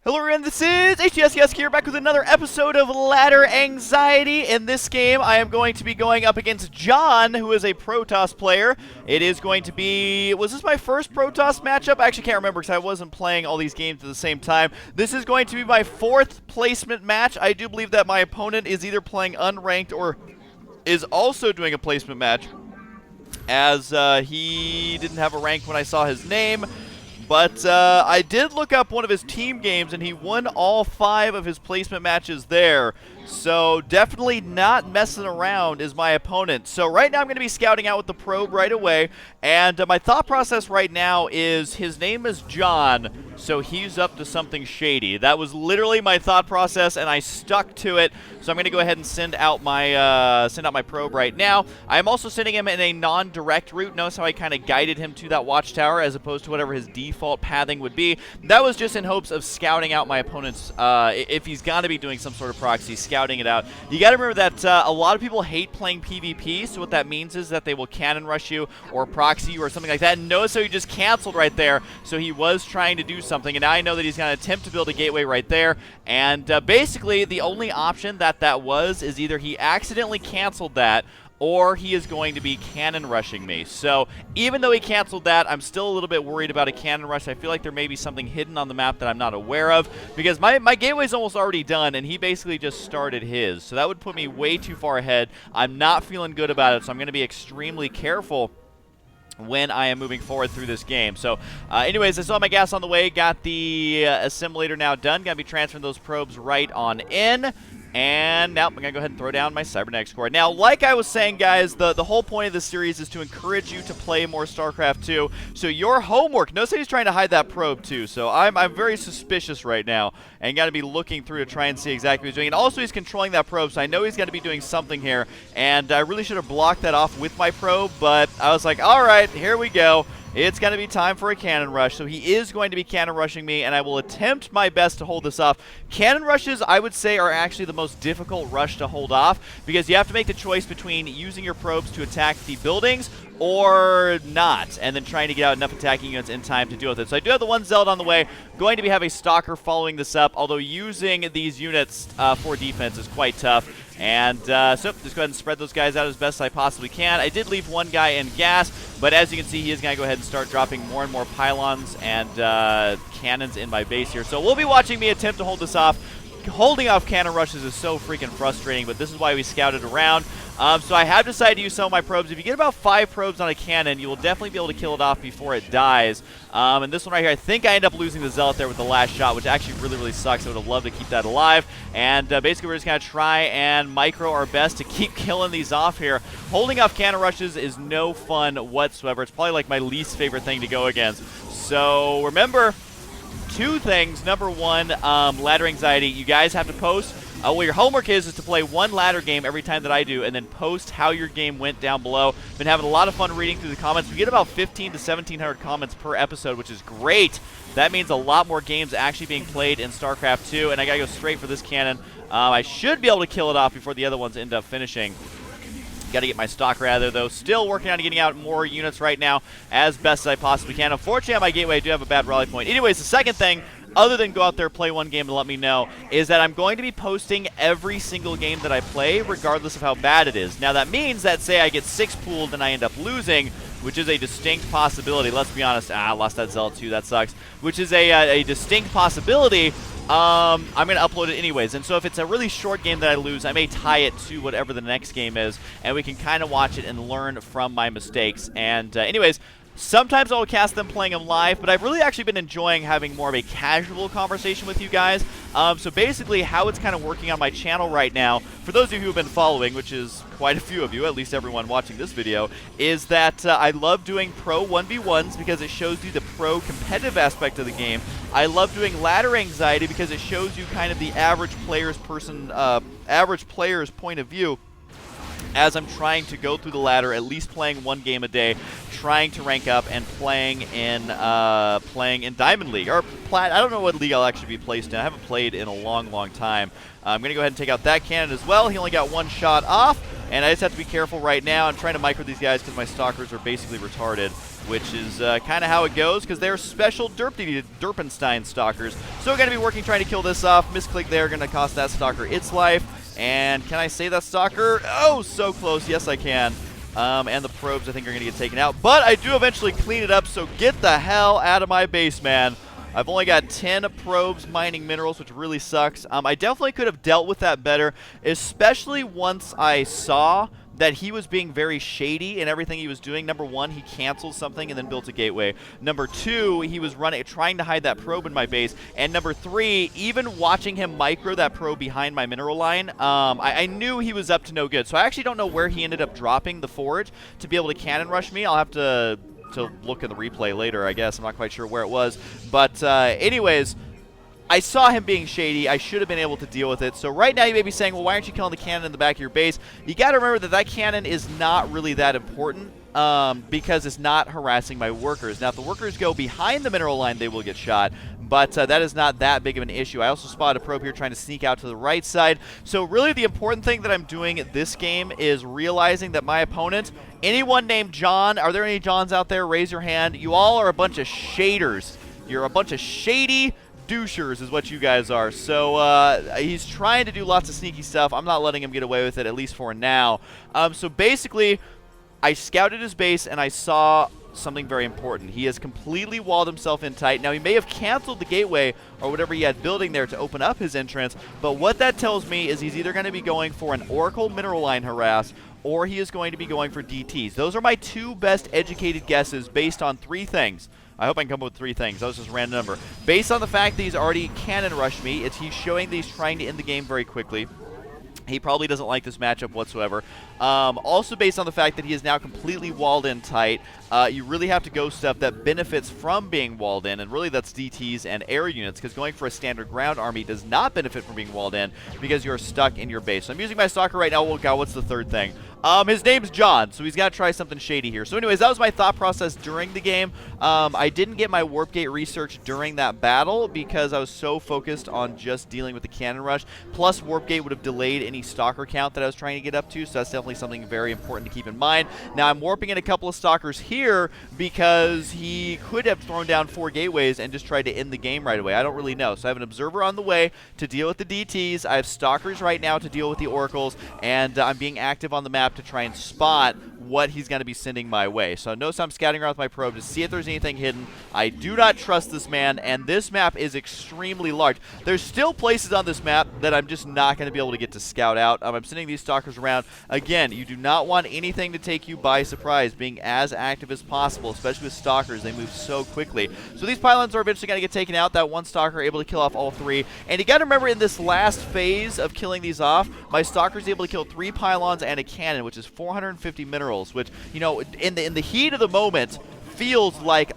Hello everyone, this is Husky here, back with another episode of Ladder Anxiety. In this game, I am going to be going up against John, who is a Protoss player. It is going to be... Was this my first Protoss matchup? I actually can't remember because I wasn't playing all these games at the same time. This is going to be my 4th placement match. I do believe that my opponent is either playing unranked or is also doing a placement match, as he didn't have a rank when I saw his name. But I did look up one of his team games, and he won all 5 of his placement matches there. So definitely not messing around is my opponent. So right now I'm going to be scouting out with the probe right away. And my thought process right now is his name is John, so he's up to something shady. That was literally my thought process, and I stuck to it. So I'm going to go ahead and send out my probe right now. I'm also sending him in a non-direct route. Notice how I kind of guided him to that watchtower as opposed to whatever his default pathing would be. That was just in hopes of scouting out my opponent's, if he's got to be doing some sort of proxy, scouting it out. You got to remember that a lot of people hate playing PvP, so what that means is that they will cannon rush you or proxy you or something like that. And notice how he just canceled right there. So he was trying to do something, and now I know that he's going to attempt to build a gateway right there. And basically, the only option that was is either he accidentally canceled that, or he is going to be cannon rushing me. So even though he canceled that, I'm still a little bit worried about a cannon rush. I feel like there may be something hidden on the map that I'm not aware of, because my gateway's almost already done, and he basically just started his. So that would put me way too far ahead. I'm not feeling good about it, so I'm going to be extremely careful when I am moving forward through this game. So anyways, I saw my gas on the way, got the assimilator now done. Gonna be transferring those probes right on in. And now I'm going to go ahead and throw down my cybernetics core. Now, like I was saying, guys, the whole point of this series is to encourage you to play more StarCraft 2. So your homework, notice that he's trying to hide that probe too. So I'm very suspicious right now and got to be looking through to try and see exactly what he's doing. And also he's controlling that probe, so I know he's got to be doing something here. And I really should have blocked that off with my probe, but I was like, all right, here we go. It's going to be time for a cannon rush, so he is going to be cannon rushing me, and I will attempt my best to hold this off. Cannon rushes, I would say, are actually the most difficult rush to hold off, because you have to make the choice between using your probes to attack the buildings or not, and then trying to get out enough attacking units in time to deal with it. So I do have the one Zealot on the way, going to have a Stalker following this up, although using these units for defense is quite tough. And so just go ahead and spread those guys out as best I possibly can. I did leave one guy in gas, but as you can see, he is going to go ahead and start dropping more and more pylons and cannons in my base here. So we'll be watching me attempt to hold this off. Holding off cannon rushes is so freaking frustrating, but this is why we scouted around. So I have decided to use some of my probes. If you get about 5 probes on a cannon, you will definitely be able to kill it off before it dies. And this one right here, I think I end up losing the Zealot there with the last shot, which actually really sucks. I would have loved to keep that alive. And basically, we're just going to try and micro our best to keep killing these off here. Holding off cannon rushes is no fun whatsoever. It's probably like my least favorite thing to go against. So remember, 2 things. Number 1, ladder anxiety. You guys have to post. Well, your homework is to play 1 ladder game every time that I do, and then post how your game went down below. Been having a lot of fun reading through the comments. We get about 1,500 to 1,700 comments per episode, which is great. That means a lot more games actually being played in StarCraft 2, and I gotta go straight for this cannon. I should be able to kill it off before the other ones end up finishing. Got to get my stock rather, though. Still working on getting out more units right now as best as I possibly can. Unfortunately, on my gateway, I do have a bad rally point. Anyways, the second thing, other than go out there, play 1 game and let me know, is that I'm going to be posting every single game that I play, regardless of how bad it is. Now, that means that, say I get 6 pooled and I end up losing, which is a distinct possibility. Let's be honest. I lost that Zealot too. That sucks. Which is a distinct possibility. I'm going to upload it anyways. And so if it's a really short game that I lose, I may tie it to whatever the next game is, and we can kind of watch it and learn from my mistakes. And anyways, sometimes I'll cast them playing them live, but I've really actually been enjoying having more of a casual conversation with you guys. So basically how it's kind of working on my channel right now, for those of you who have been following, which is quite a few of you, at least everyone watching this video, is that I love doing pro 1v1s because it shows you the pro competitive aspect of the game. I love doing ladder anxiety because it shows you kind of the average player's point of view as I'm trying to go through the ladder, at least playing 1 game a day, trying to rank up and playing in Diamond League or Plat. I don't know what league I'll actually be placed in. I haven't played in a long time. I'm going to go ahead and take out that cannon as well. He only got 1 shot off, and I just have to be careful right now. I'm trying to micro these guys because my stalkers are basically retarded, which is kind of how it goes because they're special Derpenstein stalkers. So we're going to be working trying to kill this off. Misclick there, going to cost that stalker its life. And can I save that stalker? Oh, so close. Yes, I can. And the probes, I think, are going to get taken out. But I do eventually clean it up, so get the hell out of my base, man. I've only got 10 probes mining minerals, which really sucks. I definitely could have dealt with that better, especially once I saw that he was being very shady in everything he was doing. Number one, he canceled something and then built a gateway. Number two, he was trying to hide that probe in my base. And number three, even watching him micro that probe behind my mineral line, I knew he was up to no good. So I actually don't know where he ended up dropping the forge to be able to cannon rush me. I'll have to look in the replay later, I guess. I'm not quite sure where it was. But anyways, I saw him being shady. I should have been able to deal with it. So right now you may be saying, well, why aren't you killing the cannon in the back of your base? You got to remember that that cannon is not really that important because it's not harassing my workers. Now, if the workers go behind the mineral line, they will get shot. But that is not that big of an issue. I also spotted a probe here trying to sneak out to the right side. So really the important thing that I'm doing this game is realizing that my opponent, anyone named John, are there any Johns out there? Raise your hand. You all are a bunch of shaders. You're a bunch of shady douchers is what you guys are. So he's trying to do lots of sneaky stuff. I'm not letting him get away with it, at least for now. So basically, I scouted his base and I saw something very important. He has completely walled himself in tight. Now, he may have canceled the gateway or whatever he had building there to open up his entrance, but what that tells me is he's either going to be going for an Oracle mineral line harass or he is going to be going for DTs. Those are my two best educated guesses based on three things. I hope I can come up with three things. That was just a random number. Based on the fact that he's already cannon rushed me, he's showing that he's trying to end the game very quickly. He probably doesn't like this matchup whatsoever. Also based on the fact that he is now completely walled in tight, you really have to go stuff that benefits from being walled in, and really that's DTs and air units, because going for a standard ground army does not benefit from being walled in because you're stuck in your base. So I'm using my stalker right now. Oh God, what's the third thing? His name's John, so he's got to try something shady here. So anyways, that was my thought process during the game. I didn't get my warp gate research during that battle because I was so focused on just dealing with the cannon rush. Plus, warp gate would have delayed any stalker count that I was trying to get up to, so that's definitely something very important to keep in mind. Now, I'm warping in a couple of stalkers here because he could have thrown down 4 gateways and just tried to end the game right away. I don't really know. So I have an observer on the way to deal with the DTs. I have stalkers right now to deal with the oracles, and I'm being active on the map to try and spot what he's going to be sending my way. So notice I'm scouting around with my probe to see if there's anything hidden. I do not trust this man, and this map is extremely large. There's still places on this map that I'm just not going to be able to get to scout out. I'm sending these stalkers around. Again, you do not want anything to take you by surprise, being as active as possible, especially with stalkers. They move so quickly. So these pylons are eventually going to get taken out. That one stalker able to kill off all 3. And you got to remember, in this last phase of killing these off, my stalker's able to kill 3 pylons and a cannon, which is 450 minerals, which, you know, in the heat of the moment feels like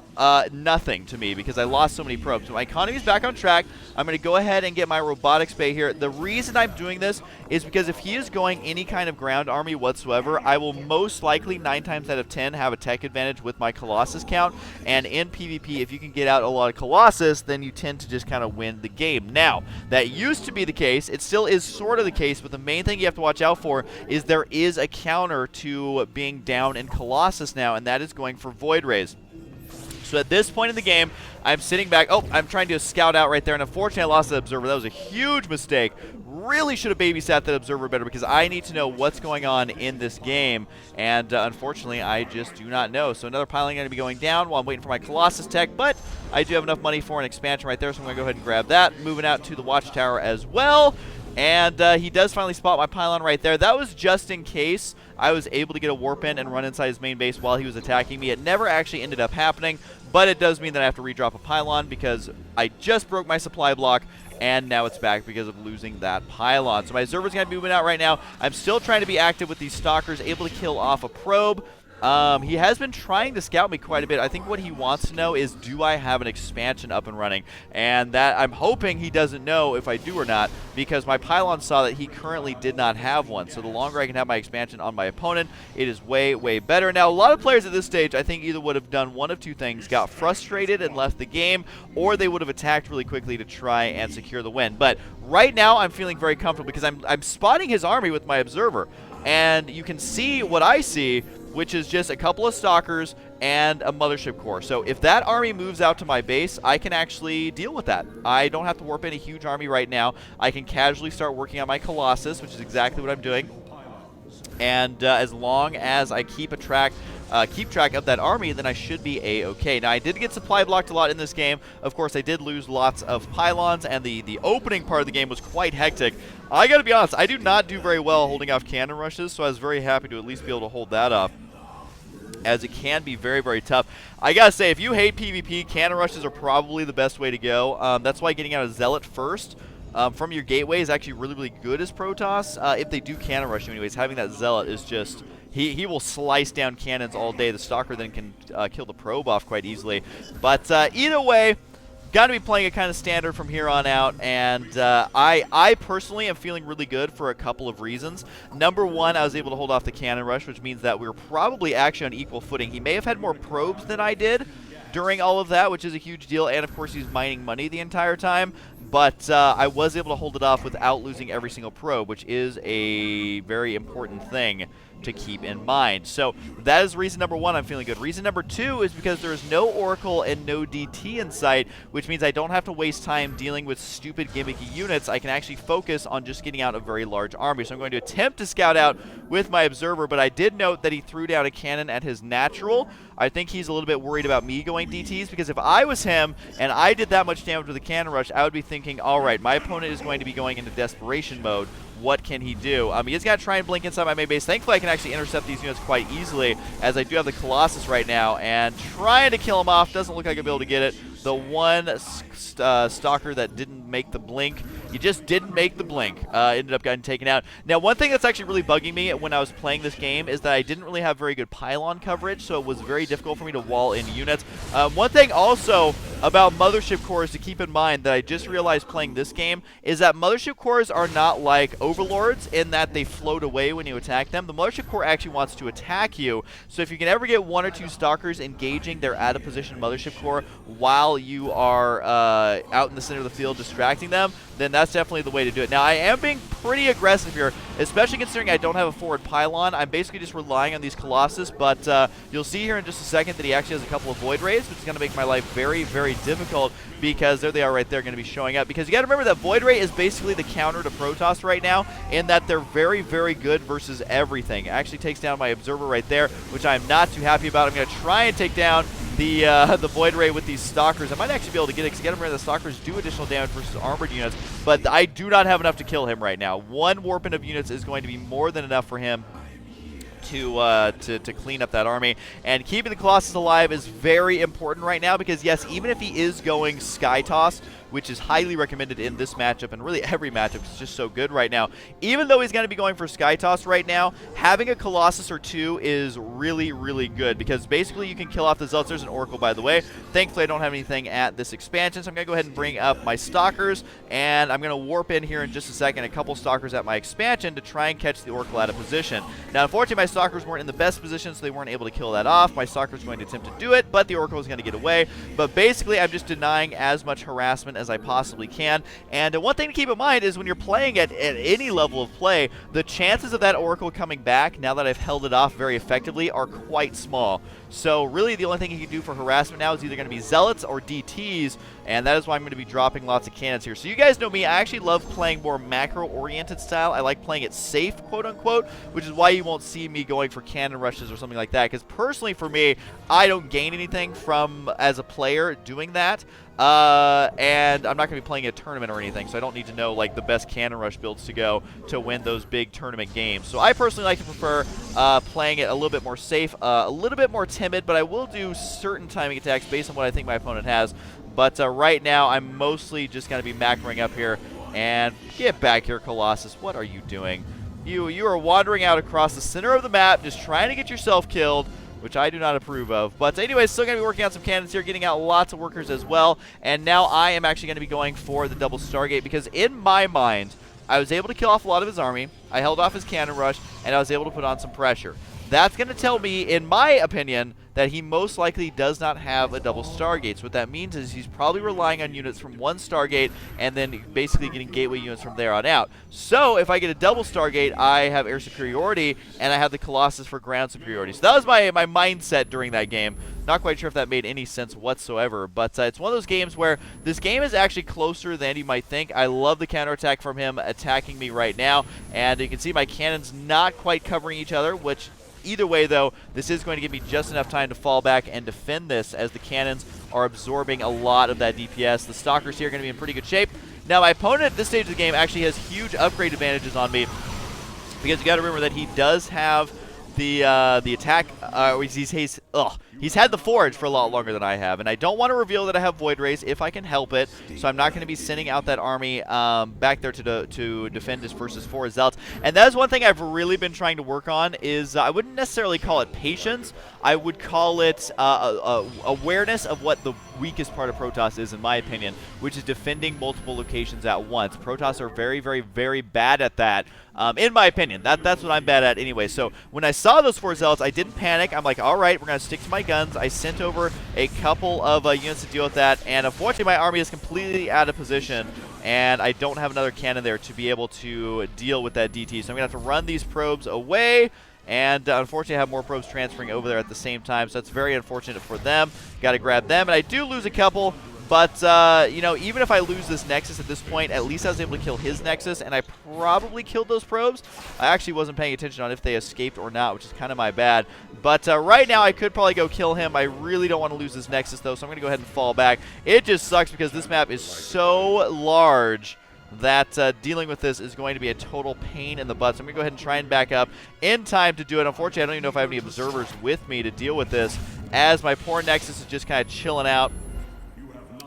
nothing to me because I lost so many probes. So my economy's back on track. I'm going to go ahead and get my robotics bay here. The reason I'm doing this is because if he is going any kind of ground army whatsoever, I will most likely 9 times out of 10 have a tech advantage with my Colossus count. And in PvP, if you can get out a lot of Colossus, then you tend to just kind of win the game. Now, that used to be the case. It still is sort of the case, but the main thing you have to watch out for is there is a counter to being down in Colossus now, and that is going for Void Rays. So at this point in the game, I'm sitting back. Oh, I'm trying to scout out right there, and unfortunately I lost the observer. That was a huge mistake. Really should have babysat that observer better because I need to know what's going on in this game, and unfortunately I just do not know. So another pylon going to be going down while I'm waiting for my Colossus tech, but I do have enough money for an expansion right there, so I'm going to go ahead and grab that. Moving out to the watchtower as well. And he does finally spot my pylon right there. That was just in case I was able to get a warp in and run inside his main base while he was attacking me. It never actually ended up happening, but it does mean that I have to redrop a pylon because I just broke my supply block, and now it's back because of losing that pylon. So my observer's going to be moving out right now. I'm still trying to be active with these stalkers, able to kill off a probe. He has been trying to scout me quite a bit. I think what he wants to know is, do I have an expansion up and running? And that I'm hoping he doesn't know if I do or not, because my pylon saw that he currently did not have one. So the longer I can have my expansion on my opponent, it is way, way better. Now, a lot of players at this stage, I think, either would have done one of two things: got frustrated and left the game, or they would have attacked really quickly to try and secure the win. But right now, I'm feeling very comfortable because I'm spotting his army with my observer. and you can see what I see, which is just a couple of stalkers and a mothership core. So if that army moves out to my base, I can actually deal with that. I don't have to warp in a huge army right now. I can casually start working on my Colossus, which is exactly what I'm doing. And as long as I keep track of that army, then I should be a-okay. Now, I did get supply blocked a lot in this game. Of course, I did lose lots of pylons, and the opening part of the game was quite hectic. I gotta be honest, I do not do very well holding off cannon rushes, so I was very happy to at least be able to hold that off, as it can be very, very tough. I gotta say, if you hate PvP, cannon rushes are probably the best way to go. That's why getting out a Zealot first from your gateway is actually really, really good as Protoss. If they do cannon rush you anyways, having that Zealot is just... He will slice down cannons all day. The Stalker then can kill the probe off quite easily. But either way, got to be playing a kind of standard from here on out. And I personally am feeling really good for a couple of reasons. Number one, I was able to hold off the cannon rush, which means that we were probably actually on equal footing. He may have had more probes than I did during all of that, which is a huge deal. And, of course, he's mining money the entire time. But I was able to hold it off without losing every single probe, which is a very important thing to keep in mind. So that is reason number one, I'm feeling good. Reason number two is because there is no Oracle and no DT in sight, which means I don't have to waste time dealing with stupid gimmicky units. I can actually focus on just getting out a very large army. So I'm going to attempt to scout out with my observer, but I did note that he threw down a cannon at his natural. I think he's a little bit worried about me going DTs, because if I was him and I did that much damage with a cannon rush, I would be thinking, all right, my opponent is going to be going into desperation mode. What can he do? He's got to try and blink inside my main base. Thankfully, I can actually intercept these units quite easily, as I do have the Colossus right now, and trying to kill him off. Doesn't look like I'll be able to get it. The one stalker that didn't make the blink, he just didn't make the blink, ended up getting taken out. Now, one thing that's actually really bugging me when I was playing this game is that I didn't really have very good pylon coverage, so it was very difficult for me to wall in units. One thing also about mothership cores to keep in mind that I just realized playing this game is that mothership cores are not like overlords in that they float away when you attack them. The mothership core actually wants to attack you, so if you can ever get one or two stalkers engaging their out of position mothership core while you are out in the center of the field distracting them, then that's definitely the way to do it. Now, I am being pretty aggressive here, especially considering I don't have a forward pylon. I'm basically just relying on these Colossus, but you'll see here in just a second that he actually has a couple of Void Rays, which is going to make my life very, very difficult, because there they are right there, going to be showing up. Because you got to remember that Void Ray is basically the counter to Protoss right now, in that they're very, very good versus everything. It actually takes down my Observer right there, which I'm not too happy about. I'm going to try and take down the Void Ray with these Stalkers. I might actually be able to get it, because you got to remember the Stalkers do additional damage versus armored units, but I do not have enough to kill him right now. One warping of units is going to be more than enough for him to clean up that army. And keeping the Colossus alive is very important right now, because yes, even if he is going Sky Toss, which is highly recommended in this matchup, and really every matchup is just so good right now, even though he's going to be going for Sky Toss right now, having a Colossus or two is really, really good, because basically you can kill off the Zealots. There's an Oracle, by the way. Thankfully, I don't have anything at this expansion, so I'm going to go ahead and bring up my Stalkers, and I'm going to warp in here in just a second a couple Stalkers at my expansion to try and catch the Oracle out of position. Now, unfortunately, my Stalkers weren't in the best position, so they weren't able to kill that off. My Stalker's going to attempt to do it, but the Oracle is going to get away. But basically, I'm just denying as much harassment as I possibly can. And one thing to keep in mind is when you're playing at any level of play, the chances of that Oracle coming back, now that I've held it off very effectively, are quite small. So really the only thing you can do for harassment now is either going to be Zealots or DTs, and that is why I'm going to be dropping lots of cannons here. So you guys know me, I actually love playing more macro-oriented style. I like playing it safe, quote-unquote, which is why you won't see me going for cannon rushes or something like that, because personally for me, I don't gain anything from, as a player, doing that. And I'm not going to be playing a tournament or anything, so I don't need to know like the best cannon rush builds to go to win those big tournament games. So I personally like to prefer playing it a little bit more safe, a little bit more timid, but I will do certain timing attacks based on what I think my opponent has. But right now, I'm mostly just going to be macroing up here. And get back here, Colossus. What are you doing? You are wandering out across the center of the map, just trying to get yourself killed, which I do not approve of. But anyways, still going to be working on some cannons here, getting out lots of workers as well. And now I am actually going to be going for the double Stargate, because in my mind, I was able to kill off a lot of his army, I held off his cannon rush, and I was able to put on some pressure. That's going to tell me, in my opinion, that he most likely does not have a double Stargate. So what that means is he's probably relying on units from one Stargate and then basically getting gateway units from there on out. So if I get a double Stargate, I have air superiority, and I have the Colossus for ground superiority. So that was my mindset during that game. Not quite sure if that made any sense whatsoever, but it's one of those games where this game is actually closer than you might think. I love the counterattack from him attacking me right now, and you can see my cannons not quite covering each other, which either way, though, this is going to give me just enough time to fall back and defend this, as the cannons are absorbing a lot of that DPS. The Stalkers here are going to be in pretty good shape. Now, my opponent at this stage of the game actually has huge upgrade advantages on me, because you got to remember that he does have the attack. He's had the Forge for a lot longer than I have, and I don't want to reveal that I have Void Rays if I can help it, so I'm not going to be sending out that army back there to defend his versus 4 Zealots. And that is one thing I've really been trying to work on, is I wouldn't necessarily call it patience. I would call it awareness of what the weakest part of Protoss is, in my opinion, which is defending multiple locations at once. Protoss are very, very, very bad at that, in my opinion. That's what I'm bad at anyway. So when I saw those 4 Zealots, I didn't panic. I'm like, all right, we're going to stick to my guns. I sent over a couple of units to deal with that, and unfortunately my army is completely out of position, and I don't have another cannon there to be able to deal with that DT. So I'm going to have to run these probes away, and unfortunately I have more probes transferring over there at the same time, so that's very unfortunate for them. Got to grab them, and I do lose a couple. But, you know, even if I lose this Nexus at this point, at least I was able to kill his Nexus, and I probably killed those probes. I actually wasn't paying attention on if they escaped or not, which is kind of my bad. But right now, I could probably go kill him. I really don't want to lose this Nexus, though, so I'm going to go ahead and fall back. It just sucks because this map is so large that dealing with this is going to be a total pain in the butt. So I'm going to go ahead and try and back up in time to do it. Unfortunately, I don't even know if I have any observers with me to deal with this, as my poor Nexus is just kind of chilling out,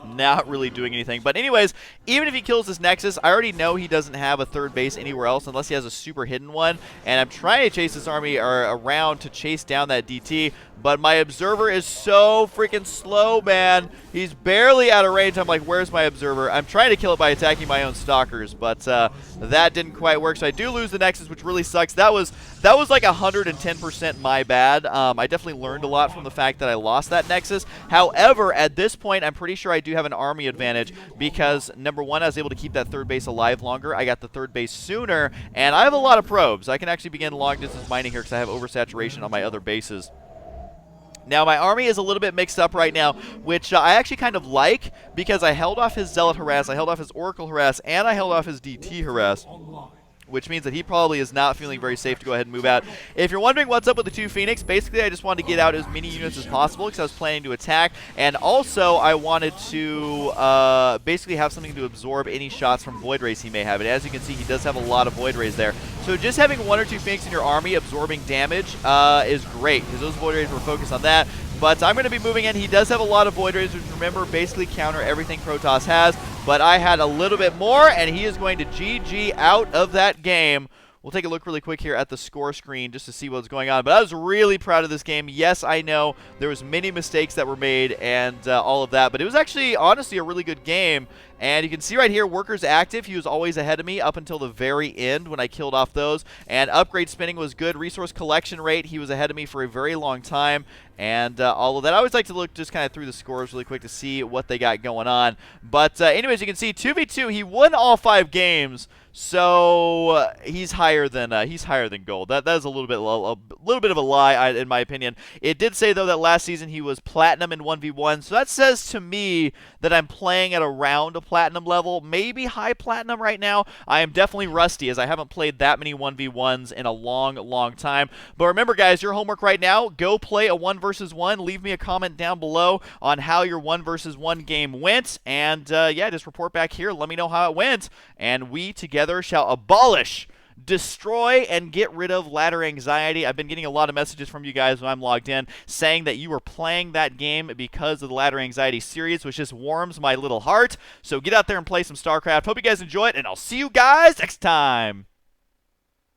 not really doing anything. But anyways, even if he kills this Nexus, I already know he doesn't have a third base anywhere else unless he has a super hidden one, and I'm trying to chase this army around to chase down that DT, but my observer is so freaking slow, man. He's barely out of range. I'm like, where's my observer? I'm trying to kill it by attacking my own stalkers, but that didn't quite work, so I do lose the Nexus, which really sucks. That was like 110% my bad. I definitely learned a lot from the fact that I lost that Nexus. However, at this point, I'm pretty sure I do have an army advantage, because number one, I was able to keep that third base alive longer. I got the third base sooner, and I have a lot of probes. I can actually begin long distance mining here because I have oversaturation on my other bases. Now, my army is a little bit mixed up right now, which I actually kind of like, because I held off his Zealot harass, I held off his Oracle harass, and I held off his DT harass, which means that he probably is not feeling very safe to go ahead and move out. If you're wondering what's up with the 2 Phoenix, basically I just wanted to get out as many units as possible because I was planning to attack, and also I wanted to basically have something to absorb any shots from Void Rays he may have. And as you can see, he does have a lot of Void Rays there. So just having 1 or 2 Phoenix in your army absorbing damage is great, because those Void Rays were focused on that. But I'm going to be moving in. He does have a lot of Void Rays, which, remember, basically counter everything Protoss has. But I had a little bit more, and he is going to GG out of that game. We'll take a look really quick here at the score screen just to see what's going on. But I was really proud of this game. Yes, I know there was many mistakes that were made and all of that. But it was actually, honestly, a really good game. And you can see right here, workers active. He was always ahead of me up until the very end when I killed off those. And upgrade spinning was good. Resource collection rate, he was ahead of me for a very long time. And all of that. I always like to look just kind of through the scores really quick to see what they got going on. But anyways, you can see 2v2. He won all 5 games. So he's higher than gold. That is a little bit of a lie, in my opinion. It did say though that last season he was platinum in 1v1. So that says to me that I'm playing at around a platinum level, maybe high platinum right now. I am definitely rusty, as I haven't played that many 1v1s in a long time. But remember, guys, your homework right now: go play a 1 versus 1. Leave me a comment down below on how your 1 versus 1 game went, and yeah, just report back here. Let me know how it went, and we together shall abolish, destroy, and get rid of ladder anxiety. I've been getting a lot of messages from you guys when I'm logged in saying that you were playing that game because of the ladder anxiety series, which just warms my little heart. So get out there and play some StarCraft. Hope you guys enjoy it, and I'll see you guys next time.